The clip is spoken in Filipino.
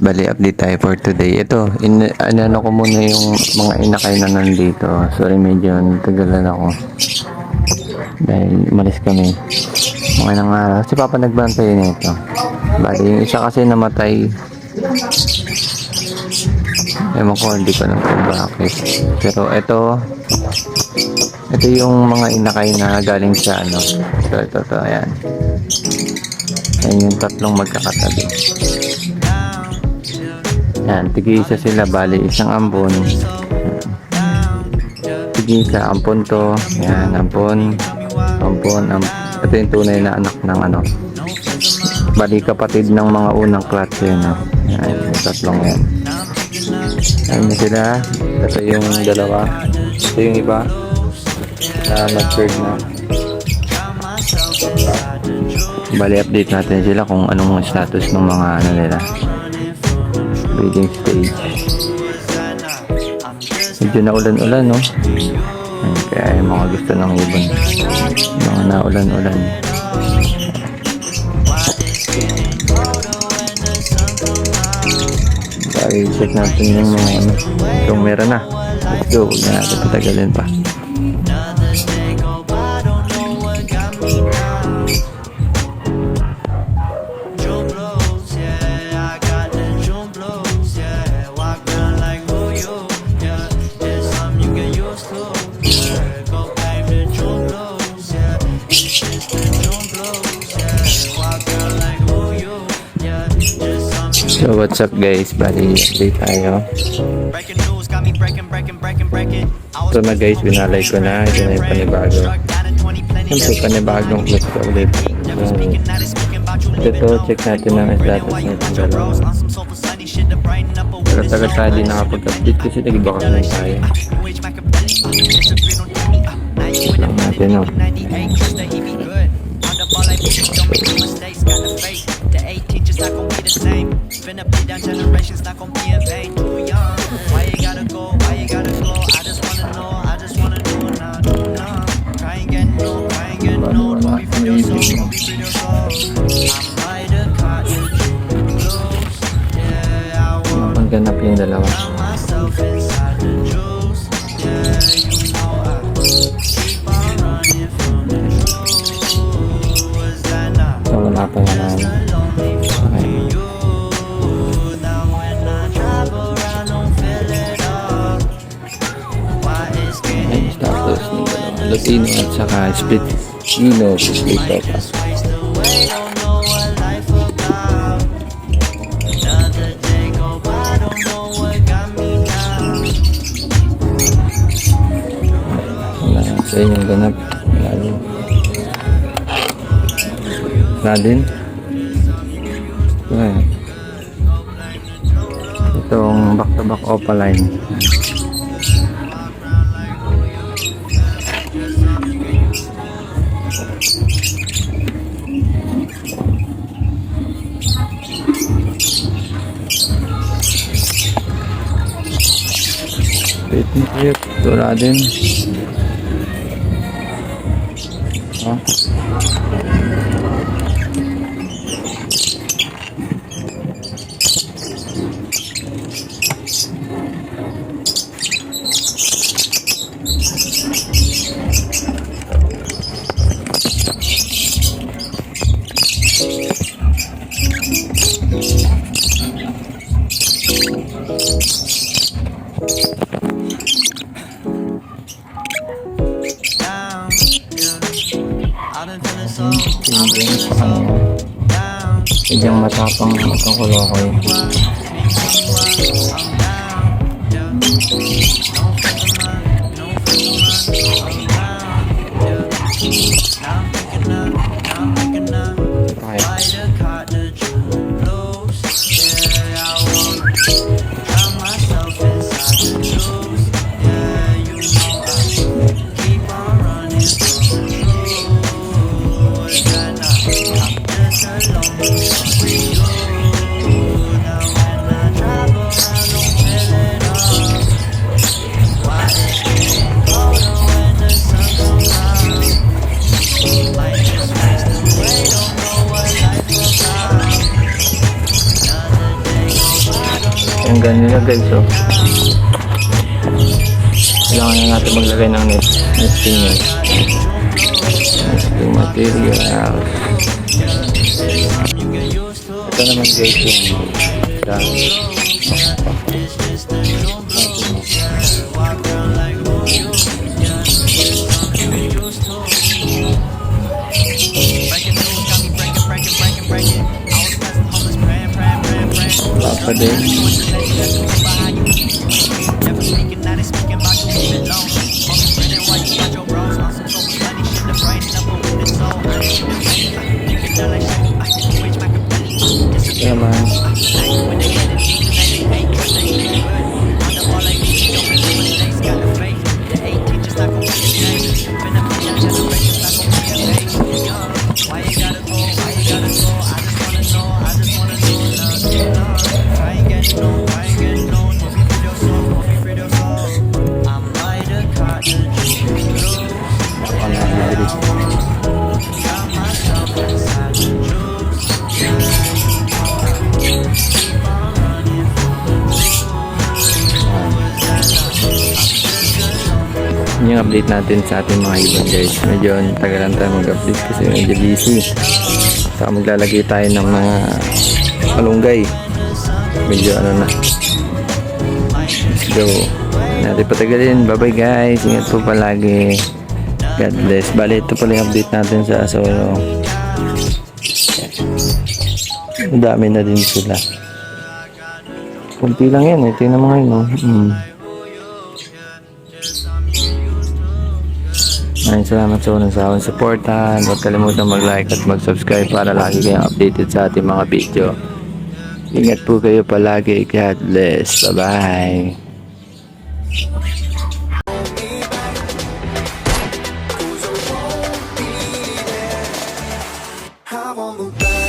Bali, update tayo for today. Ito, ano ko muna yung mga inakay na nandito. Sorry, medyo natagalan ako. Dahil umalis kami. Mga ilang araw. Si Papa nagbantay nito. Bali, yung isa kasi namatay. Ewan ko, hindi ko alam kung bakit. Pero ito yung mga inakay na galing sa ano. Ito, ayan. Ayan yung tatlong magkakatabi. Yan, tig-isa sila, bali isang ampon. Tig-isa, ampon to. Yan, ampon. Ito yung tunay na anak ng ano. Bali kapatid ng mga unang klase, no? Yan, yung tatlong yan. Ayan na sila. Ito yung dalawa. Ito yung iba. Matured na. Bali update natin sila kung anong status ng mga ano nila. Breeding stage. Medyo naulan-ulan, no? Ayan, kaya yung mga gusto ng ibon. Mga naulan-ulan. Kaya check natin yung mga ano. Kung meron na. Let's go. Huwag na natin patagalin pa. So what's up guys, bali update tayo. Ito na guys, binalay ko na. Ito na yung panibago. Siyempre panibagong clip ko ulit. Ito, check natin ang status nito dalawa. Pero tagal tayo din nakapag-update kasi nag-ibakas na tayo. Check lang natin, no? Finna play down generations, not gon' be in vain. Too young, why you gotta go, I just wanna know now, try and get no, don't be for your soul, don't be for your soul. I might have caught you too close, yeah, I wanna ganap yung dalawa. find myself inside the juice, yeah, you know I keep on running from the truth, was that not So wala pa nga namin. Latino at saka split topa. Sa inyong ganap wala din. Itong back to back opaline. Yep, wala din. Idyang matapang itong kulokoy. tanggal nila guys, oh. Kailangan na natin maglagay ng nesting yan. Nesting material. Ito naman guys yung dami. Papa din. Naman. Yung update natin sa ating mga ibon guys. Medyo tagalan tayo mag-update kasi medyo busy. Saka maglalagay tayo ng mga malunggay. Medyo ano na. Let's go. Natin patagalin. Bye bye guys. Ingat po palagi. God bless. Bali ito pala yung update natin sa solo. Ang dami na din sila. Kunti lang yan eh. Tingnan mo ngayon. No? Maraming salamat sa unang sawang supportan. Huwag kalimutan mag-like at mag-subscribe para lagi kayong updated sa ating mga video. Ingat po kayo palagi. God bless. Bye-bye. I won't look back.